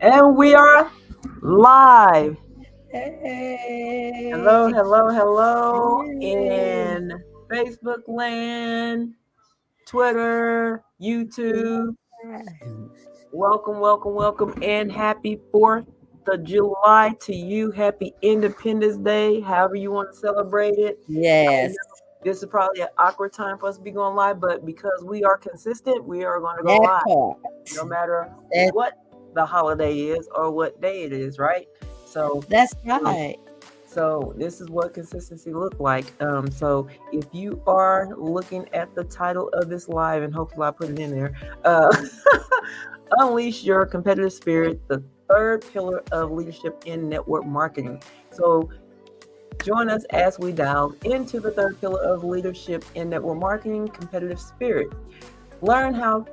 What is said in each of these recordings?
And we are live. Hello, Hey. hello, hello Hey. in Facebook land, Twitter, YouTube. Welcome, welcome, welcome, and happy 4th of July to you. Happy Independence Day, however you want to celebrate it. I know Yes, this is probably an awkward time for us to be going live, but because we are consistent, we are going to go that live part. no matter That what the holiday is or what day it is, right? So, that's um, right. so this is what consistency look like. So if you are looking at the title of this live, and hopefully I put it in there, uh, unleash your competitive spirit, the third pillar of leadership in network marketing. So join us as we dive into the third pillar of leadership in network marketing, competitive spirit. Learn how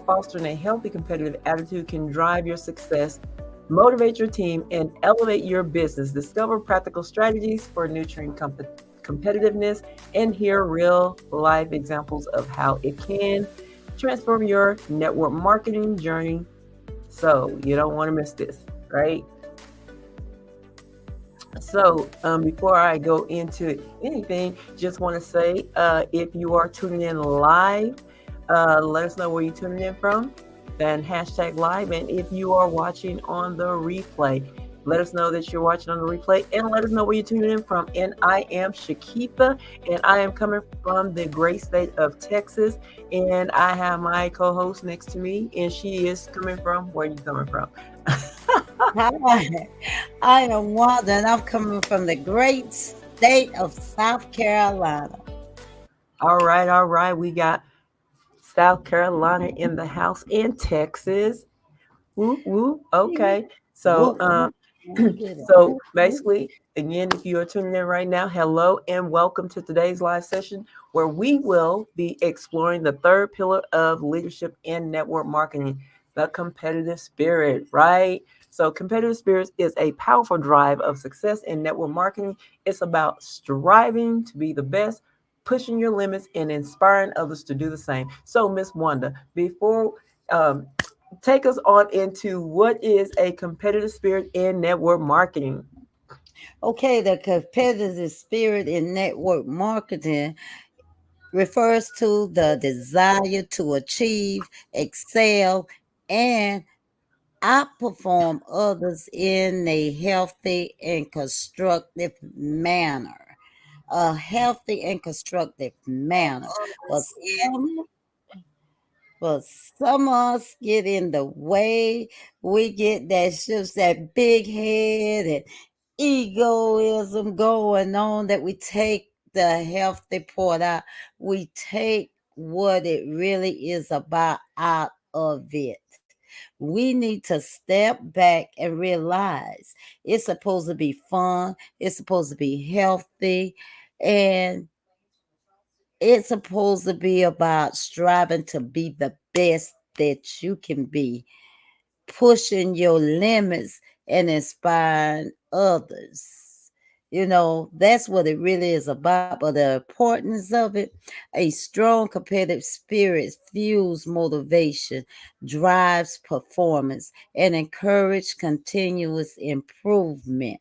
fostering a healthy competitive attitude can drive your success, motivate your team, and elevate your business. Discover practical strategies for nurturing competitiveness and hear real life examples of how it can transform your network marketing journey. So, you don't want to miss this, right? So, before I go into anything, just want to say if you are tuning in live, let us know where you're tuning in from, then hashtag live. And if you are watching on the replay, let us know that you're watching on the replay and let us know where you're tuning in from. And I am Shakitha, and I am coming from the great state of Texas. And I have my co host next to me, and she is coming from where you coming from? Hi, I am Wanda, and I'm coming from the great state of South Carolina. All right, all right. We got South Carolina in the house in Texas. Woo woo. Okay. So Whoop, whoop. Get it. so Whoop, whoop. basically, again, if you are tuning in right now, hello and welcome to today's live session where we will be exploring the third pillar of leadership in network marketing, the competitive spirit, right? So competitive spirit is a powerful drive of success in network marketing. It's about striving to be the best, pushing your limits, and inspiring others to do the same. So, Miss Wanda, before um, take us on into what is a competitive spirit in network marketing. Okay, the competitive spirit in network marketing refers to the desire to achieve, excel, and outperform others in a healthy and constructive manner. A healthy and constructive manner. But some but some of us get in the way. We get that shifts that big head and egoism going on that we take the healthy part out. We take what it really is about out of it. We need to step back and realize it's supposed to be fun, it's supposed to be healthy, and it's supposed to be about striving to be the best that you can be, pushing your limits and inspiring others. That's what it really is about. But the importance of it, a strong competitive spirit fuels motivation, drives performance, and encourage continuous improvement.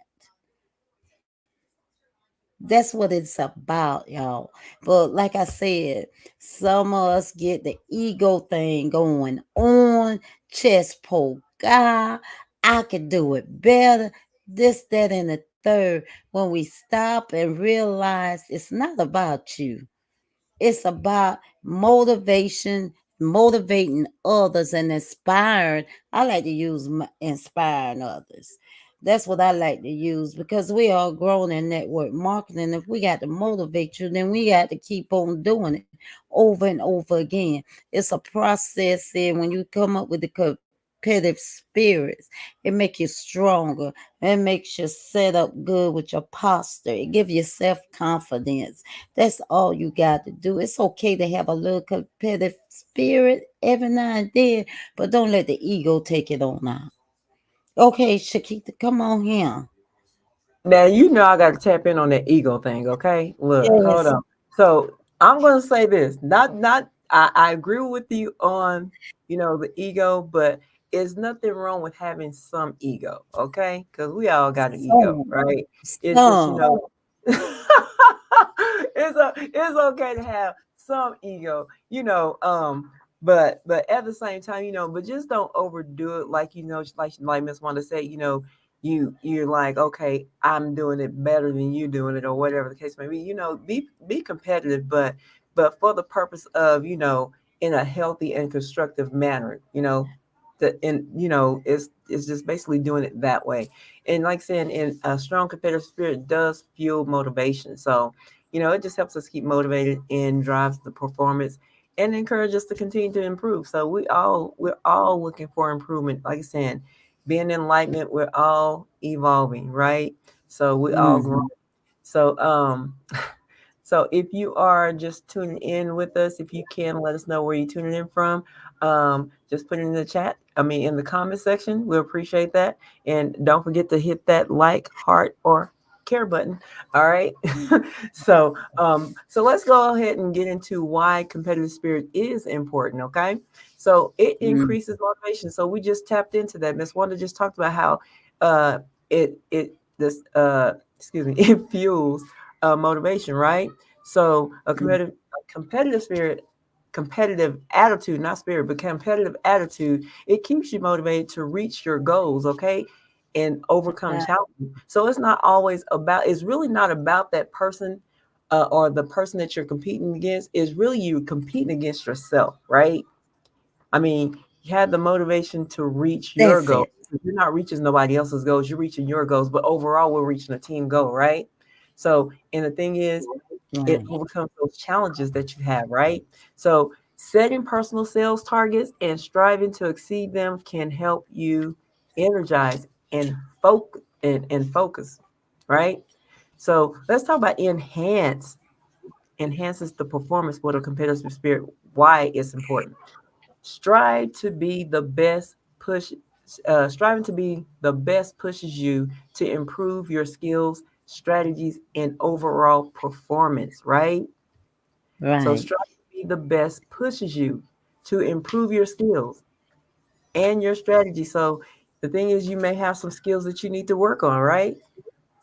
That's what it's about, y'all. But like I said, some of us get the ego thing going on, chest poke. God, I could do it better. This, that, and the third. When we stop and realize it's not about you, it's about motivation, motivating others and inspiring. I like to use inspiring others. That's what I like to use because we are grown in network marketing. If we got to motivate you, then we got to keep on doing it over and over again. It's a process, and when you come up with the competitive spirits, it makes you stronger. It makes you set up good with your posture. It gives you self confidence. That's all you got to do. It's okay to have a little competitive spirit every now and then, but don't let the ego take it on out. Okay, Shakita, come on here. Now you know I got to tap in on that ego thing. Okay, look, hold Yes. on. So I'm going to say this. Not. I agree with you on the ego, but it's nothing wrong with having some ego, okay? Because we all got an ego, Some, right? It's just, some, it's okay to have some ego, but at the same time, but just don't overdo it. Like like Miss Wanda said, you're like, okay, I'm doing it better than you doing it, or whatever the case may be. Be competitive, but for the purpose of in a healthy and constructive manner. It's just basically doing it that way. And like saying, in a strong competitive spirit does fuel motivation. So it just helps us keep motivated and drives the performance and encourage us to continue to improve. So we're all looking for improvement. Like I said, being enlightenment, we're all evolving, right? So we all grow. mhm, So if you are just tuning in with us, if you can let us know where you're tuning in from, just put it in the chat. I mean, in the comment section, we appreciate that. And don't forget to hit that like, heart, or care button. All right. So let's go ahead and get into why competitive spirit is important. Okay. So it mm, increases motivation. So we just tapped into that. Miss Wanda just talked about how uh, it this excuse me it fuels motivation, right? So mm, a competitive spirit, competitive attitude, not spirit, but competitive attitude, it keeps you motivated to reach your goals, okay? And overcome right, challenges. So it's really not about that person or the person that you're competing against. It's really you competing against yourself, right? I mean, you had the motivation to reach your that's goals. it. You're not reaching nobody else's goals, you're reaching your goals, but overall, we're reaching a team goal, right? So, and the thing is, it Right, overcomes those challenges that you have, right? So, setting personal sales targets and striving to exceed them can help you energize and focus, right? So, let's talk about enhances the performance with a competitive spirit. Why it's important. Strive to be the best push Striving to be the best pushes you to improve your skills, strategies, and overall performance, right? So right. strive to be the best pushes you to improve your skills and your strategy. So the thing is, you may have some skills that you need to work on, right?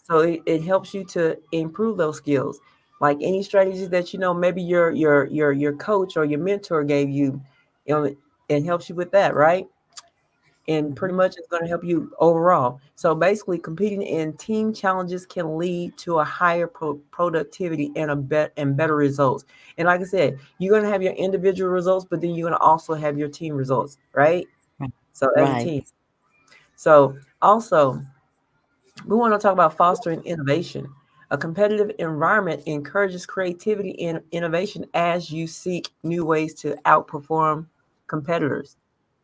So it helps you to improve those skills. Like any strategies that maybe your coach or your mentor gave you, it helps you with that, right? And pretty Mhm, much it's going to help you overall. So basically, competing in team challenges can lead to a higher productivity and better results. And like I said, you're going to have your individual results, but then you're going to also have your team results, right? right, So as a right, team. So also, we want to talk about fostering innovation. A competitive environment encourages creativity and innovation as you seek new ways to outperform competitors.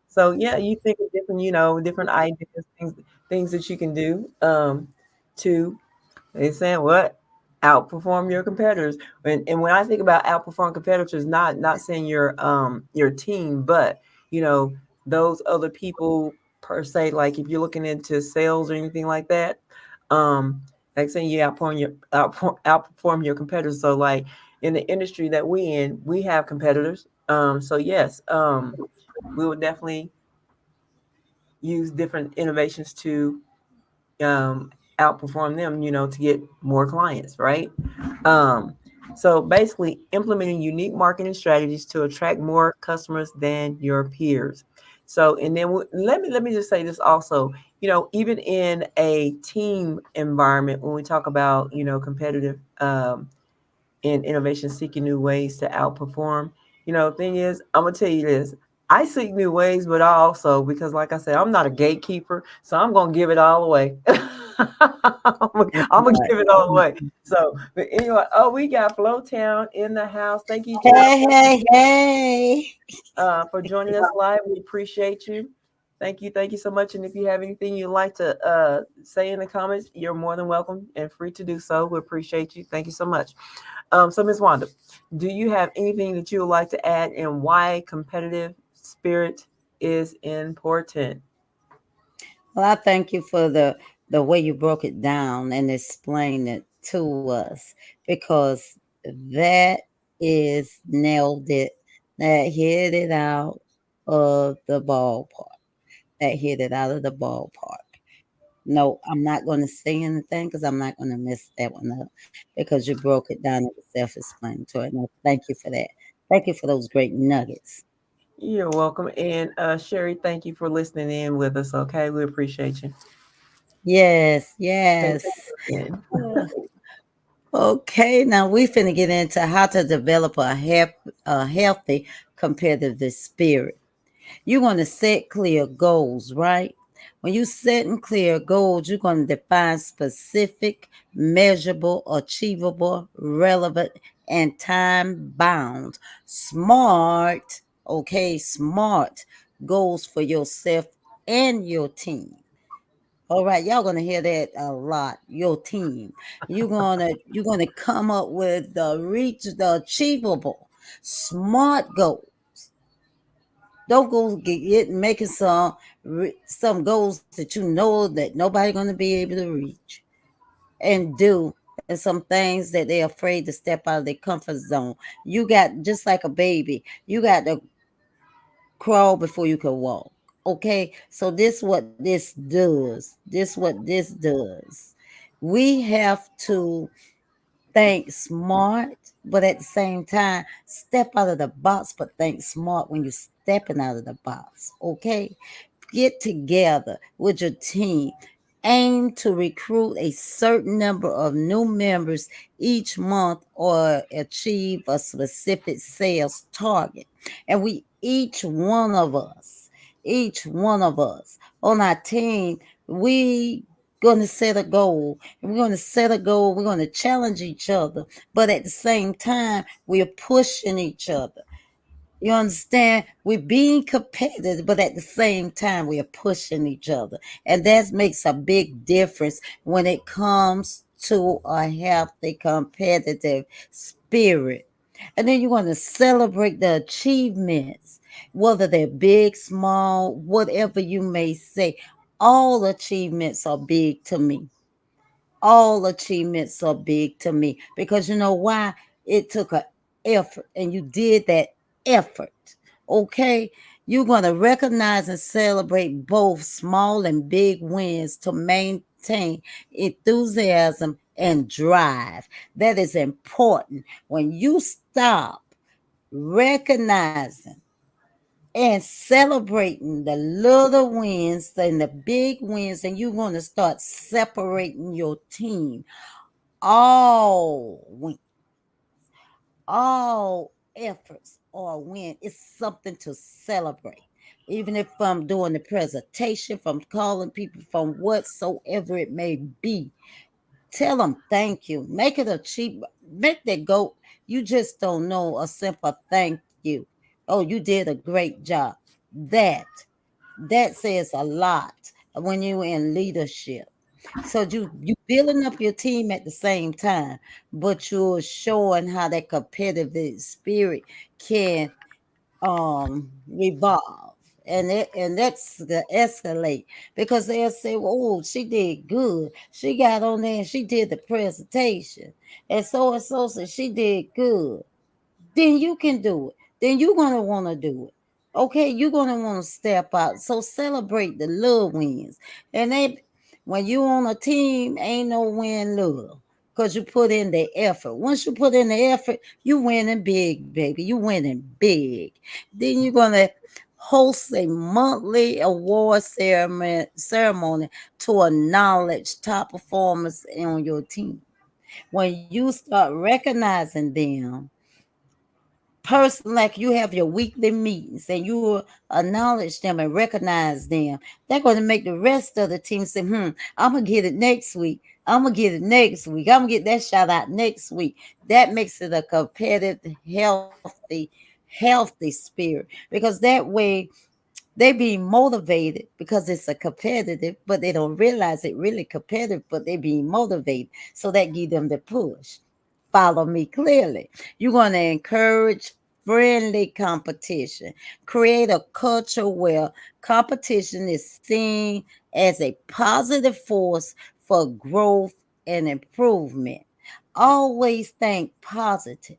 So yeah, you think of different ideas, things that you can do to they saying what? Outperform your competitors. And when I think about outperform competitors, not saying your team, but you know, those other people per se, like if you're looking into sales or anything like that, like saying you outperform your competitors. So like in the industry that we in, we have competitors. So yes, we would definitely use different innovations to um, outperform them, to get more clients, right? Um, so basically, implementing unique marketing strategies to attract more customers than your peers. So, and then let me just say this also. Even in a team environment, when we talk about competitive in innovation, seeking new ways to outperform. Thing is, I'm gonna tell you this. I seek new ways, but I also, because like I said, I'm not a gatekeeper, so I'm gonna give it all away. I'm gonna right. give it all away. So, but anyway, oh, we got Flowtown in the house. Thank you, Gerald, Hey, hey, hey. for joining us live. We appreciate you. Thank you so much. And if you have anything you'd like to say in the comments, you're more than welcome and free to do so. We appreciate you. Thank you so much. So, Ms. Wanda, do you have anything that you would like to add and why competitive spirit is important? Well, I thank you for the way you broke it down and explained it to us because that is nailed it. That hit it out of the ballpark. that hit it out of the ballpark. No, I'm not going to say anything because I'm not going to mess that one up because you broke it down. It was self-explanatory. No, thank you for that. Thank you for those great nuggets. You're welcome. And Sherry, thank you for listening in with us. Okay, we appreciate you. Yes, Thank yes. you again. Uh, Okay, now we finna get into how to develop a healthy competitive spirit. You're going to set clear goals, right? When you set and clear goals, you're going to define specific, measurable, achievable, relevant, and time bound, smart, okay, smart goals for yourself and your team. All right, y'all gonna hear that a lot. Your team, you're gonna come up with the achievable, smart goal. Don't go get making some goals that you know that nobody gonna be able to reach and do, and some things that they're afraid to step out of their comfort zone. You got just like a baby. You got to crawl before you can walk. Okay, so this what this does. This what this does. We have to think smart, but at the same time, step out of the box, but think smart when you're stepping out of the box. Okay, get together with your team. Aim to recruit a certain number of new members each month or achieve a specific sales target. And each one of us on our team, we going to set a goal. And we're going to set a goal. We're going to challenge each other. But at the same time, we're pushing each other. You understand? We're being competitive, but at the same time, we are pushing each other. And that makes a big difference when it comes to a healthy, competitive spirit. And then you want to celebrate the achievements, whether they're big, small, whatever you may say. All achievements are big to me. All achievements are big to me because you know why? It took an effort and you did that effort. Okay, you're going to recognize and celebrate both small and big wins to maintain enthusiasm and drive. That is important. When you stop recognizing and celebrating the little wins and the big wins, and you're going to start separating your team. All all efforts are a win. It's something to celebrate. Even if I'm doing the presentation, from calling people, from whatsoever it may be, tell them thank you. Make it a cheap, make that go. You just don't know a simple thank you. Oh, you did a great job. That that says a lot when you're in leadership. So you building up your team at the same time, but you're showing how that competitive spirit can revolve. And that's the escalate because they'll say, well, oh, she did good. She got on there and she did the presentation. And so said she did good, then you can do it. Then you're gonna want to do it. Okay, you're gonna want to step out. So celebrate the little wins. And when you on a team, ain't no win little. Cause you put in the effort. Once you put in the effort, you winning big, baby. You winning big. Then you're gonna host a monthly award ceremony to acknowledge top performers on your team. When you start recognizing them, person like you have your weekly meetings and you acknowledge them and recognize them, they're going to make the rest of the team say, I'm gonna get it next week. I'm gonna get it next week. I'm gonna get that shout out next week. That makes it a competitive, healthy spirit, because that way they be motivated because it's a competitive, but they don't realize it really competitive, but they be motivated. So that give them the push. Follow me clearly. You're going to encourage friendly competition. Create a culture where competition is seen as a positive force for growth and improvement. Always think positive.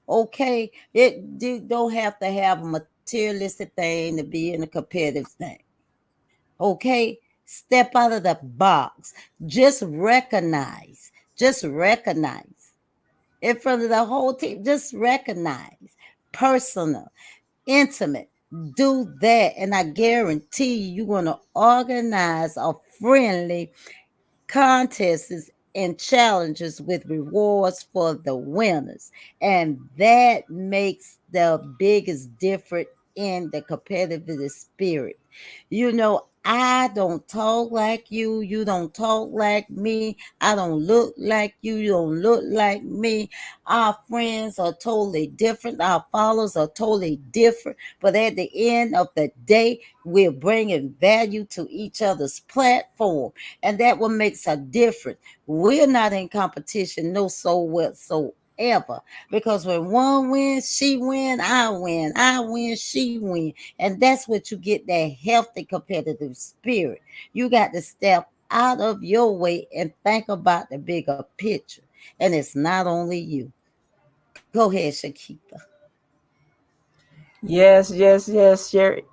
Okay, you don't have to have a materialistic thing to be in a competitive thing. Okay? Step out of the box. Just recognize. Just recognize. In front of the whole team, just recognize. Personal, intimate. Do that. And I guarantee you're going to organize a friendly contests and challenges with rewards for the winners. And that makes the biggest difference in the competitive spirit. You know, I don't talk like you don't talk like me, I don't look like you don't look like me. Our friends are totally different, our followers are totally different, but at the end of the day, we're bringing value to each other's platform, and that what makes a difference. We're not in competition, no soul whatsoever. Because when one wins, she win, I win, she win. And that's what you get, that healthy competitive spirit. You got to step out of your way and think about the bigger picture. And it's not only you. Go ahead, Shakita. Yes, yes, yes. Sherry,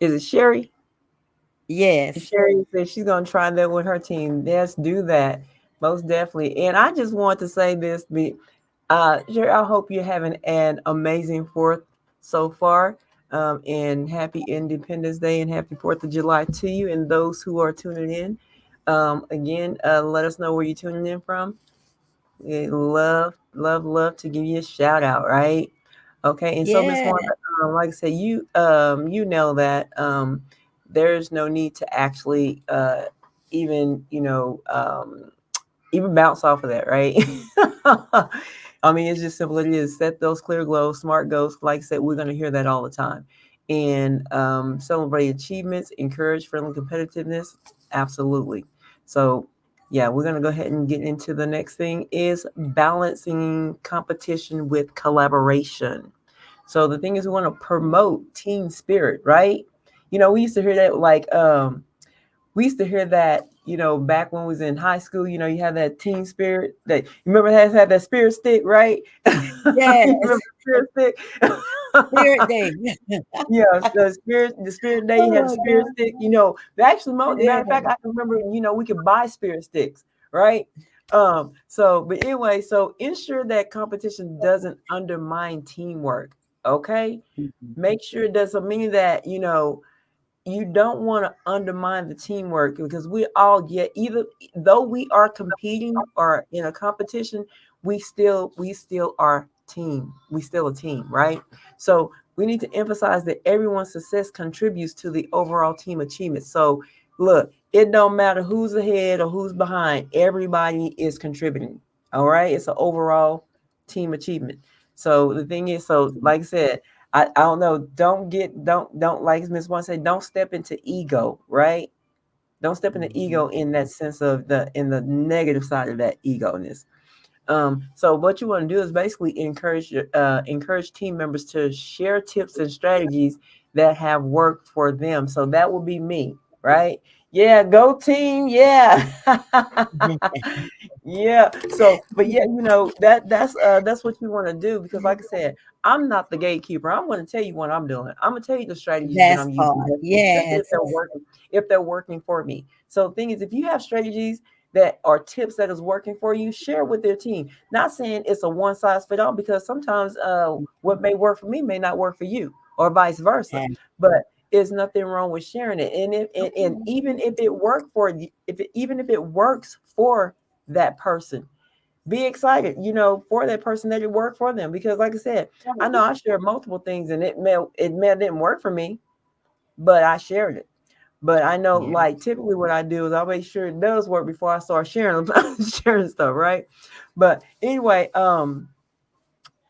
is it Sherry? Yes. Sherry said she's gonna try that with her team. Yes, do that. Most definitely. And I just want to say this, Sherry, I hope you're having an amazing fourth so far. And happy Independence Day and happy 4th of July to you and those who are tuning in. Again, let us know where you're tuning in from. We love, love, love to give you a shout out, right? Okay, and so Miss Yeah. Wanda, like I said, you know that there's no need to actually even even bounce off of that, right? I mean, it's just simple. It is set those clear goals, smart goals. Like I said, we're going to hear that all the time. And celebrate achievements, encourage friendly competitiveness. Absolutely. So, yeah, we're going to go ahead and get into the next thing is balancing competition with collaboration. So the thing is, we want to promote team spirit, right? We used to hear that we used to hear that, back when we was in high school, you had that team spirit that you remember had that spirit stick, right? You Yes. remember the spirit stick? Spirit Day. Yeah, the spirit day, you Oh had a my spirit God. stick. Actually, matter of Yeah. fact, I can remember, we could buy spirit sticks, right? But anyway, so ensure that competition doesn't undermine teamwork. Okay, Mhm. make sure it doesn't mean that you don't want to undermine the teamwork because we all get either though we are competing or in a competition, we still are team. We still a team, right? So we need to emphasize that everyone's success contributes to the overall team achievement. So look, it don't matter who's ahead or who's behind, everybody is contributing. All right. It's an overall team achievement. So the thing is, so like I said, I don't know. Don't like Miss One said, don't step into ego, right? Don't step into Mhm. ego in that sense of the negative side of that ego-ness. So what you want to do is basically encourage team members to share tips and strategies that have worked for them. So that will be me, right? Yeah, go team, yeah. Yeah. So, but yeah, that's what you want to do because, like I said, I'm not the gatekeeper. I'm going to tell you what I'm doing. I'm going to tell you the strategies that That's I'm using, hard. especially Yes. if they're working for me. So, the thing is, if you have strategies that are tips that is working for you, share with their team. Not saying it's a one size fit all because sometimes what may work for me may not work for you, or vice versa. And But there's nothing wrong with sharing it, and even if it worked for you, even if it works for that person, be excited, for that person that it worked for them. Because like I said, I know I shared multiple things and it may didn't work for me, but I shared it. But I know, yeah. like, typically what I do is I make sure it does work before I start sharing sharing stuff, right? But anyway,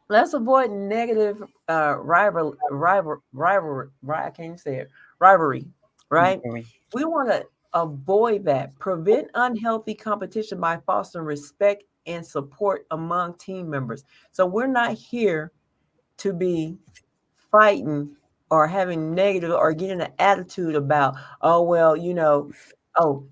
let's avoid negative I can't even say it, rivalry, right? Agree. We want to avoid that. Prevent unhealthy competition by fostering respect and support among team members. So we're not here to be fighting or having negative or getting an attitude about, oh well, oh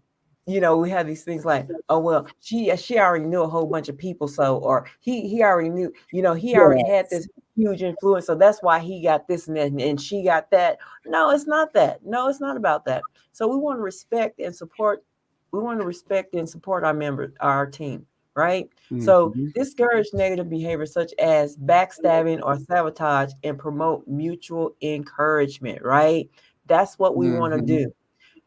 we have these things like, oh well, she already knew a whole bunch of people, so, or he already knew, he already had Yes. this huge influence, so that's why he got this and that, and she got that. No, it's not that. No, it's not about that. So we want to respect and support. We want to respect and support our members, our team, right? So Hmm. discourage negative behavior such as backstabbing or sabotage and promote mutual encouragement, right? That's what we want to Hmm. do.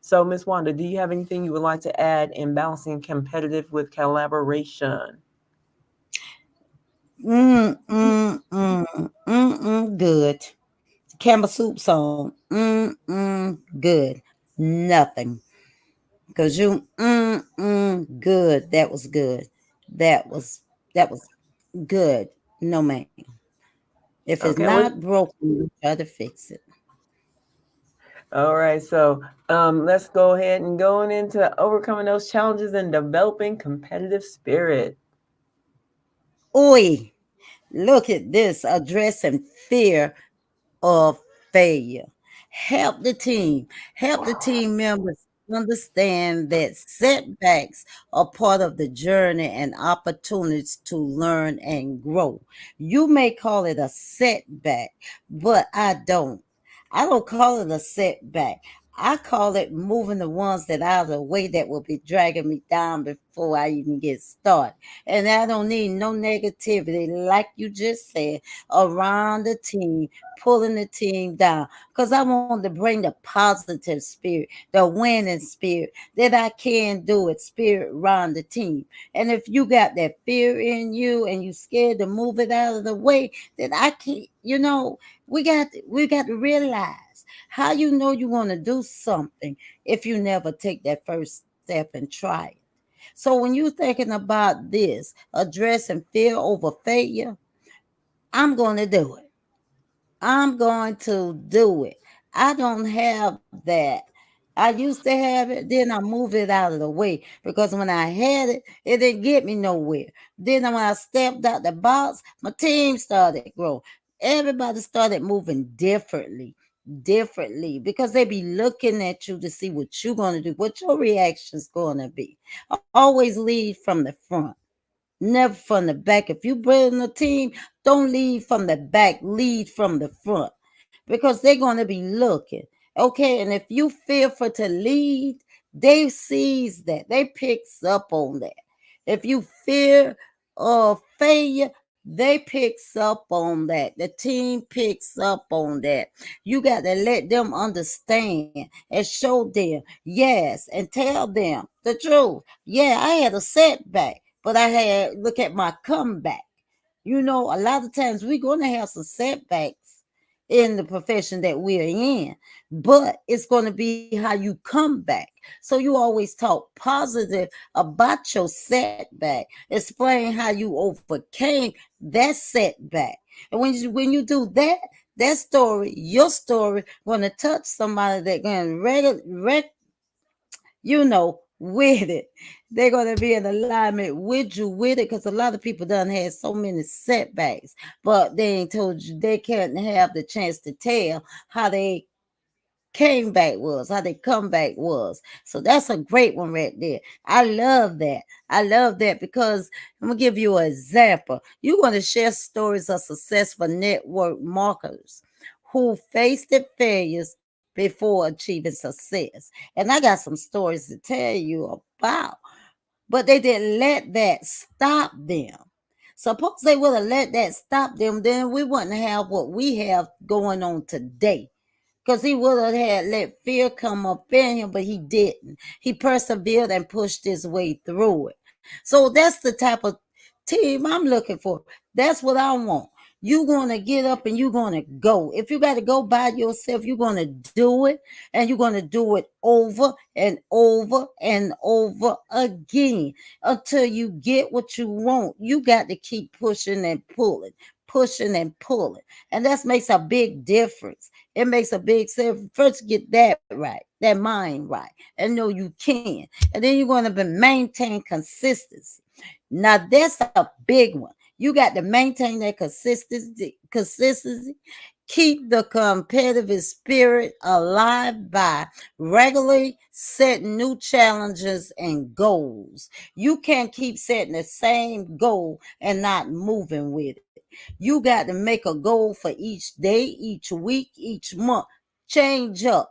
So, Miss Wanda, do you have anything you would like to add in balancing competitive with collaboration? Good. Campbell soup song. Good. Nothing. Cause good. That was good. That was good. No man. If it's Okay, well, not broken, you try to fix it. all right. So, let's go ahead and going into overcoming those challenges and developing competitive spirit. Oi, look at this addressing fear of failure. Help the team. Help the team members understand that setbacks are part of the journey and opportunities to learn and grow. You may call it a setback, but I don't. I don't call it a setback. I call it moving the ones that out of the way that will be dragging me down before I even get started. And I don't need no negativity, like you just said, around the team, pulling the team down. Because I want to bring the positive spirit, the winning spirit, that I can do it, spirit around the team. And if you got that fear in you and you scared to move it out of the way, then I can't, we got to realize how you know you want to do something if you never take that first step and try it. So when you're thinking about this, addressing fear over failure, I'm going to do it. I'm going to do it. I don't have that. I used to have it, then I moved it out of the way because when I had it, it didn't get me nowhere. Then when I stepped out the box, my team started growing. Everybody started moving differently because they be looking at you to see what you're going to do, what your reaction's going to be. Always lead from the front, never from the back. If you building a team, don't lead from the back, lead from the front because they're going to be looking. Okay, and if you fearful to lead, they sees that. They picks up on that. If you fear of failure, they picks up on that. The team picks up on that. You got to let them understand and show them, yes, and tell them the truth. Yeah, I had a setback, but I had look at my comeback. A lot of times we're going to have some setbacks in the profession that we're in, but it's going to be how you come back. So you always talk positive about your setback, explain how you overcame that setback. And when you do that, that story, your story, going to touch somebody that going to with it. They're going to be in alignment with you with it because a lot of people done had so many setbacks, but they ain't told you they can't have the chance to tell how they came back was, how they comeback was. So that's a great one right there. I love that. I love that because I'm gonna give you an example. You're gonna share stories of successful network marketers who faced the failures before achieving success. And I got some stories to tell you about, but they didn't let that stop them. Suppose they would have let that stop them, then we wouldn't have what we have going on today because he would have had let fear come up in him, but he didn't. He persevered and pushed his way through it. So that's the type of team I'm looking for. That's what I want. You're going to get up and you're going to go. If you got to go by yourself, you're going to do it and you're going to do it over and over and over again until you get what you want. You got to keep pushing and pulling. And that makes a big difference. It makes a big sense. First, get that right, that mind right, and know you can. And then you're going to maintain consistency. Now, that's a big one. You got to maintain that consistency Keep the competitive spirit alive by regularly setting new challenges and goals. You can't keep setting the same goal and not moving with it. You got to make a goal for each day, each week, each month. Change up.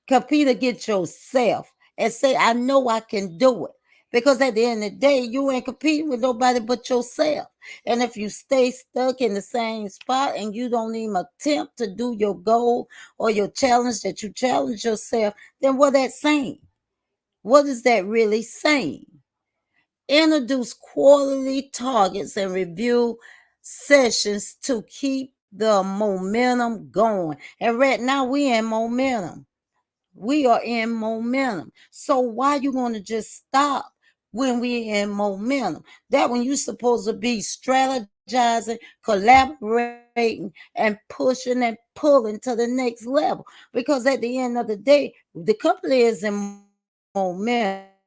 Compete against yourself and say, I know I can do it. Because at the end of the day, you ain't competing with nobody but yourself. And if you stay stuck in the same spot and you don't even attempt to do your goal or your challenge that you challenge yourself, then what that saying? What is that really saying? Introduce quarterly targets and review sessions to keep the momentum going. And right now we in momentum. We are in momentum. So why you going to just stop when we in momentum? That when you supposed to be strategizing, collaborating, and pushing and pulling to the next level. Because at the end of the day, the company is in momentum.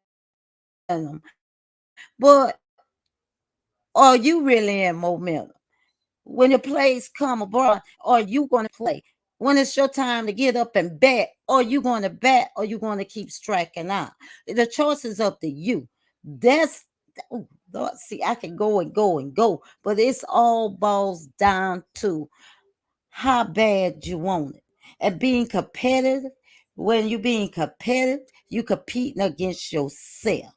But are you really in momentum? When your plays come abroad, are you going to play? When it's your time to get up and bet, are you going to bet or you going to keep striking out? The choice is up to you. That's oh, Lord, see, I can go and go and go, but it's all boils down to how bad you want it. And being competitive, when you're being competitive, you competing against yourself.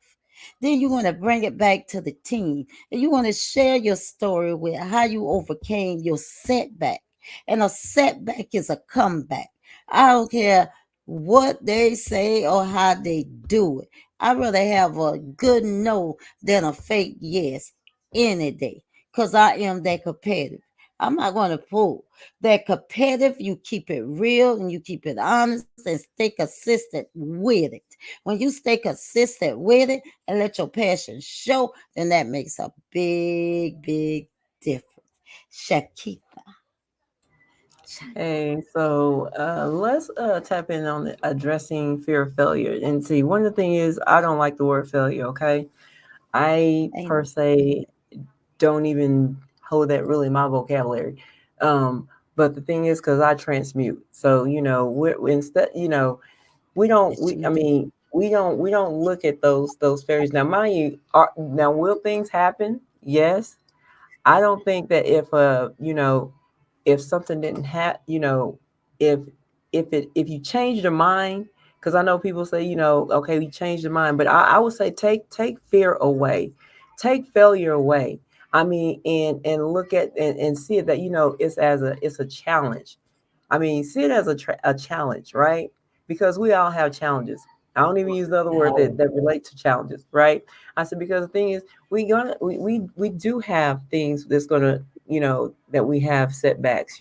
Then you want to bring it back to the team and you want to share your story with how you overcame your setback. And a setback is a comeback. I don't care what they say or how they do it. I'd rather have a good no than a fake yes any day because I am that competitive. I'm not going to pull that competitive. You keep it real and you keep it honest and stay consistent with it. When you stay consistent with it and let your passion show, then that makes a big, big difference. Shakita. Hey, so let's tap in on addressing fear of failure. And see, one of the things is I don't like the word failure, okay? I Ain't per se don't even hold that really in my vocabulary. Um, but the thing is, because I transmute, so we instead, that you I do. mean, we don't look at those failures. Now, mind you, now will things happen? Yes. I don't think that if something didn't have, if if you change your mind, because I know people say, okay, we changed your mind, but I would say take fear away, take failure away. I mean, and look at and see it that it's a challenge. I mean, see it as a challenge, right? Because we all have challenges. I don't even use the other word Right. that relate to challenges, right? I said because the thing is, we do have things that's gonna that we have setbacks.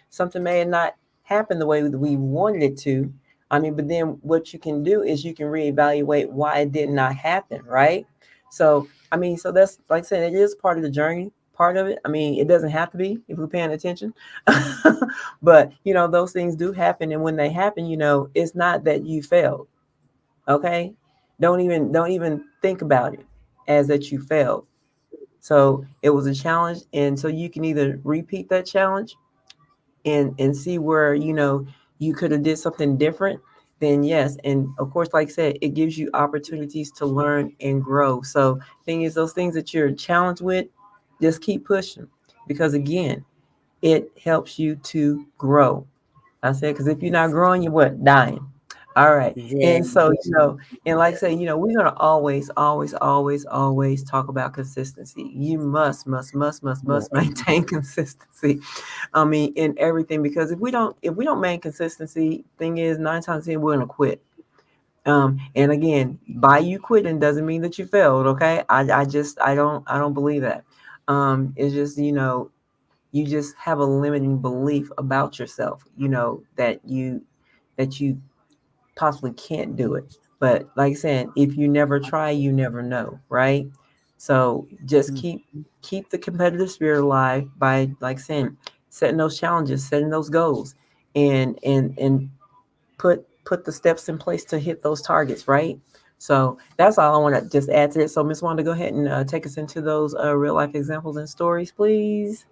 Something may not happen the way that we wanted it to. I mean, but then what you can do is you can reevaluate why it did not happen, right? So I mean, so that's like I said, it is part of the journey, part of it. I mean, it doesn't have to be if we're paying attention. But those things do happen, and when they happen, it's not that you failed. Okay, don't even think about it as that you failed. So it was a challenge, and so you can either repeat that challenge and see where you could have did something different. Then yes, and of course, like I said, it gives you opportunities to learn and grow. So thing is, those things that you're challenged with, just keep pushing, because again, it helps you to grow. I said, because if you're not Yes. growing, you're what? Dying. All right. And Exactly. so, and like I say, we're going to always, always, always, always talk about consistency. You must Right. maintain consistency. I mean, in everything, because if we don't maintain consistency, thing is, 9 times 10, we're going to quit. And again, by you quitting doesn't mean that you failed. Okay. I don't believe that. It's just, you just have a limiting belief about yourself, that you possibly can't do it. But like I said, if you never try, you never know, right? So just keep the competitive spirit alive by, like saying, setting those challenges, setting those goals, and put the steps in place to hit those targets, right? So that's all I want to just add to it. So Miss Wanda, go ahead and take us into those real life examples and stories, please.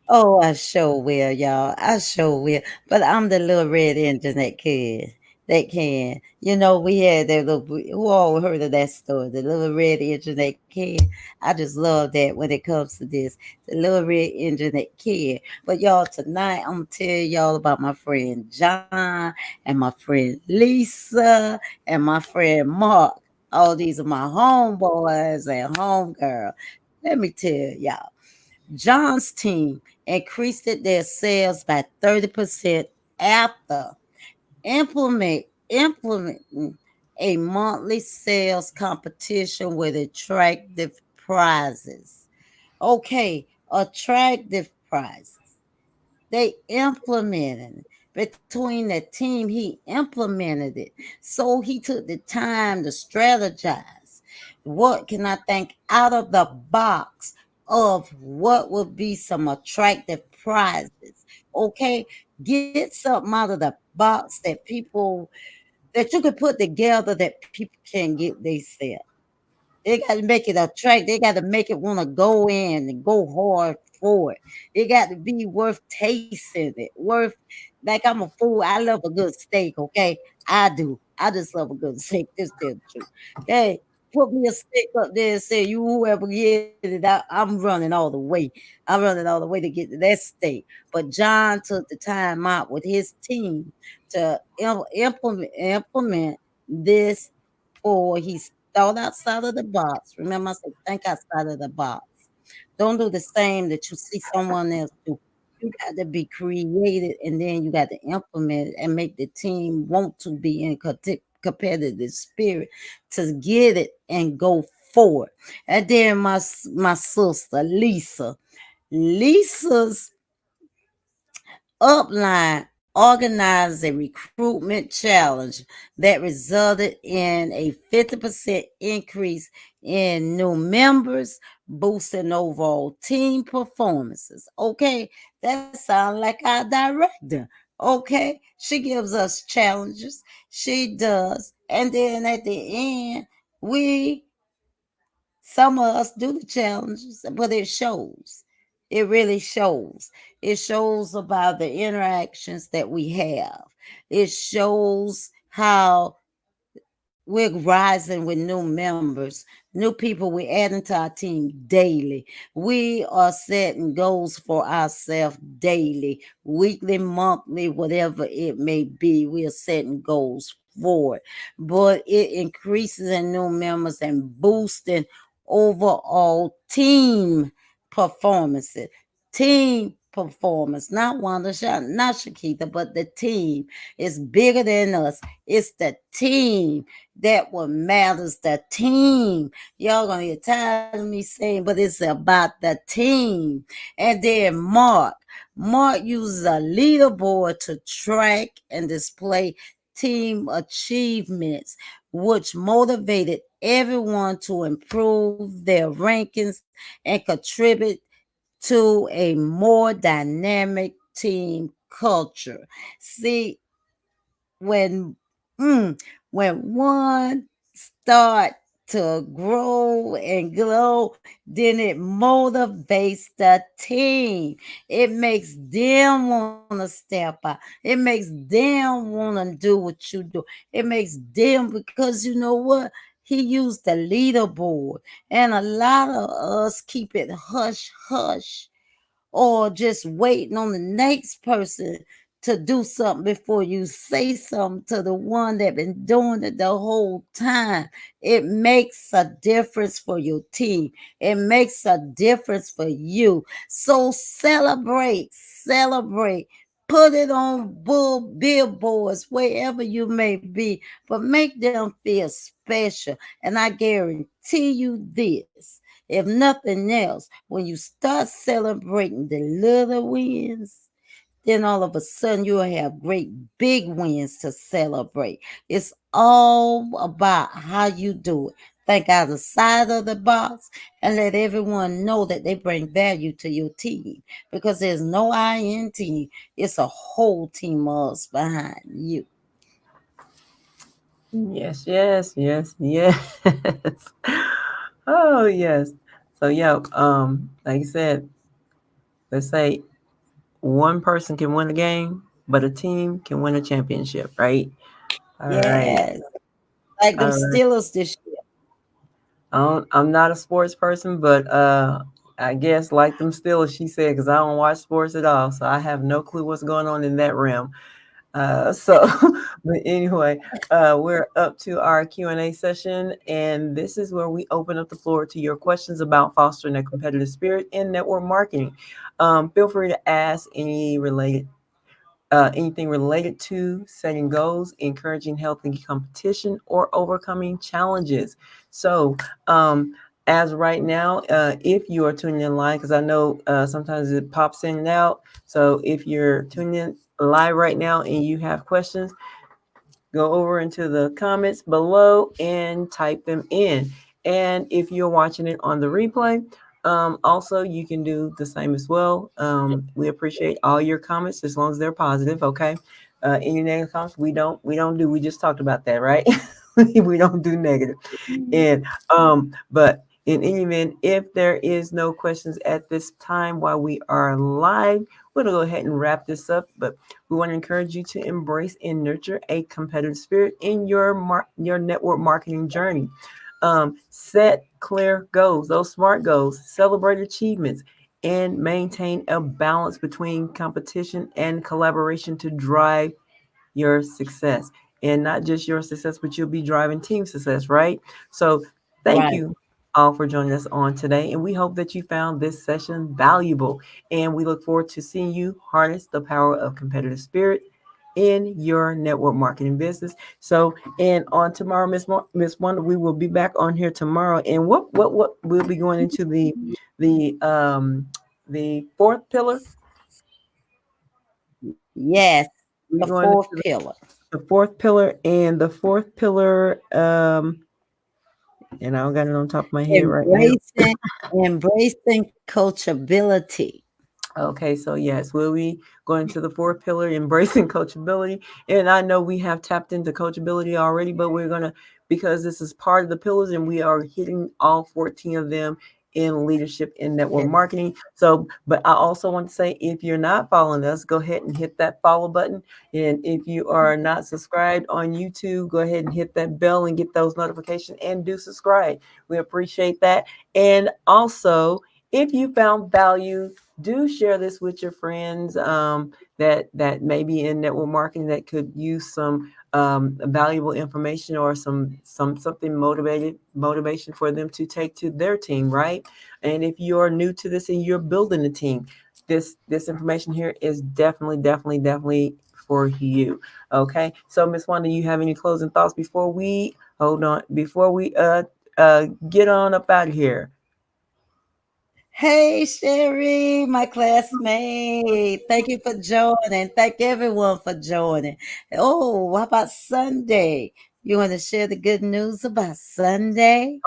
Oh, I sure will, y'all. I sure will. But I'm the little red engine that can. That can. You know, we had that little, who all heard of that story? The little red engine that can. I just love that when it comes to this. The little red engine that can. But y'all, tonight I'm going to tell y'all about my friend John and my friend Lisa and my friend Mark. All these are my homeboys and homegirl. Let me tell y'all. John's team increased their sales by 30% after implementing a monthly sales competition with attractive prizes. Okay, attractive prizes. They implemented between the team, he implemented it. So he took the time to strategize. What can I think out of the box of what would be some attractive prizes? Okay, get something out of the box that people that you could put together that people can get themselves. They got to make it attract. They got to make it want to go in and go hard for it. It got to be worth tasting it. Worth like I'm a fool. I love a good steak. Okay, I do. I just love a good steak. This tell the truth. Okay, put me a steak up there and say you whoever get it. I'm running all the way. I'm running all the way to get to that steak. But John took the time out with his team to implement this for he thought outside of the box. Remember, I said, think outside of the box. Don't do the same that you see someone else do. You got to be creative and then you got to implement it and make the team want to be in competitive spirit to get it and go forward. And then my sister, Lisa. Lisa's upline organized a recruitment challenge that resulted in a 50% increase in new members, boosting overall team performances. Okay, that sounds like our director. Okay, she gives us challenges, she does, and then at the end, we some of us do the challenges, but it shows. It really shows. It shows about the interactions that we have. It shows how we're rising with new members, new people we're adding to our team daily. We are setting goals for ourselves daily, weekly, monthly, whatever it may be. We are setting goals for it. But it increases in new members and boosting overall team performances. Team performance, not Wanda, not Shakita, but the team is bigger than us. It's the team that what matters, the team. Y'all gonna get tired of me saying, but it's about the team. And then Mark uses a leaderboard to track and display team achievements, which motivated everyone to improve their rankings and contribute to a more dynamic team culture. See, when mm, when one start to grow and glow, then it motivates the team. It makes them want to step out. It makes them want to do what you do. It makes them because you know what? He used the leaderboard, and a lot of us keep it hush hush or just waiting on the next person to do something before you say something to the one that been doing it the whole time. It makes a difference for your team. It makes a difference for you. So celebrate. Put it on billboards wherever you may be, but make them feel special. And I guarantee you this, if nothing else, when you start celebrating the little wins, then all of a sudden you'll have great big wins to celebrate. It's all about how you do it. Think out the side of the box and let everyone know that they bring value to your team because there's no I in team. It's a whole team of us behind you. Yes, yes, yes, yes. Oh, yes. So yeah, like I said, let's say one person can win a game, but a team can win a championship, right? All right. Yes. Like them All right. Steelers this year. I'm not a sports person, but I guess like them Steelers, she said, because I don't watch sports at all, so I have no clue what's going on in that realm. So, but anyway, we're up to our Q&A session, and this is where we open up the floor to your questions about fostering a competitive spirit in network marketing. Feel free to ask anything related to setting goals, encouraging healthy competition, or overcoming challenges. So, as right now, if you are tuning in live, because I know sometimes it pops in and out. So, if you're tuning in live right now and you have questions, go over into the comments below and type them in. And if you're watching it on the replay, also you can do the same as well. We appreciate all your comments as long as they're positive. Okay. Any negative comments, we don't do. We just talked about that, right? We don't do negative. And but in any event, if there is no questions at this time while we are live, we're gonna go ahead and wrap this up. But we want to encourage you to embrace and nurture a competitive spirit in your network marketing journey. Set clear goals, those SMART goals, celebrate achievements, and maintain a balance between competition and collaboration to drive your success. And not just your success, but you'll be driving team success, right? So thank Right. you all for joining us on today. And we hope that you found this session valuable. And we look forward to seeing you harness the power of competitive spirit in your network marketing business. So, and on tomorrow, Miss Wonder, we will be back on here tomorrow. And what we'll be going into the fourth pillar. Yes. We're The going into fourth pillar. the fourth pillar, and the fourth pillar, and I don't got it on top of my head right now. Embracing coachability. Okay, so yes, we'll be going to the fourth pillar, embracing coachability. And I know we have tapped into coachability already, but we're gonna, because this is part of the pillars, and we are hitting all 14 of them in leadership and network Yes. marketing. So, but I also want to say, if you're not following us, go ahead and hit that follow button. And if you are not subscribed on YouTube, go ahead and hit that bell and get those notifications and do subscribe. We appreciate that. And also, if you found value, do share this with your friends, that may be in network marketing that could use some valuable information, or something motivation for them to take to their team, right? And if you're new to this and you're building a team, this information here is definitely for you. Okay, so Miss Wanda, you have any closing thoughts before we get on up out of here? Hey, Sherry, my classmate. Thank you for joining. Thank everyone for joining. Oh, how about Sunday? You want to share the good news about Sunday?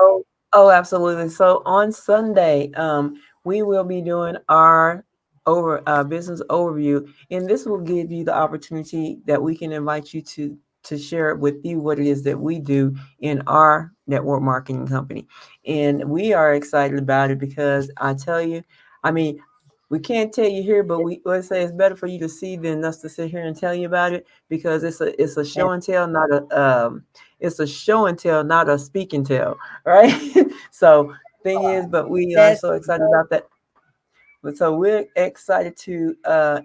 Oh, absolutely. So on Sunday, we will be doing our business overview, and this will give you the opportunity that we can invite you to share with you what it is that we do in our network marketing company. And we are excited about it because I tell you, I mean, we can't tell you here, but we let's say it's better for you to see than us to sit here and tell you about it, because it's a Yes, show and tell, not a it's a show and tell, not a speak and tell, right? So thing is, but we are that's so excited about that. But so we're excited to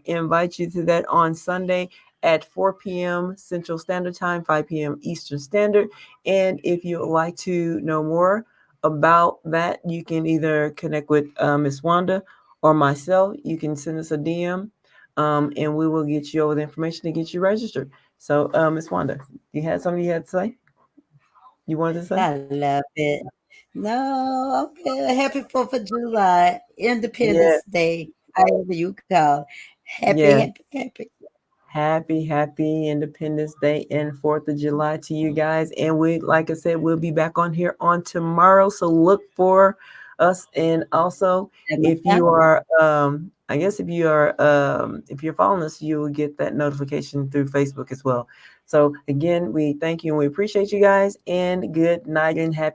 invite you to that on Sunday at 4 p.m. Central Standard Time, 5 p.m. Eastern Standard. And if you would like to know more about that, you can either connect with Miss Wanda or myself. You can send us a DM, and we will get you over the information to get you registered. So, Miss Wanda, you had something you had to say? You wanted to say? I love it. No, I'm good. Happy 4th of July, Yeah, Independence Day, however you call it. Happy, yeah. happy, happy. Happy Independence Day and 4th of July to you guys. And we, like I said, we'll be back on here on tomorrow. So look for us. And also, And my if you calendar. are, I guess if you're following us, you will get that notification through Facebook as well. So again, we thank you and we appreciate you guys. And good night and happy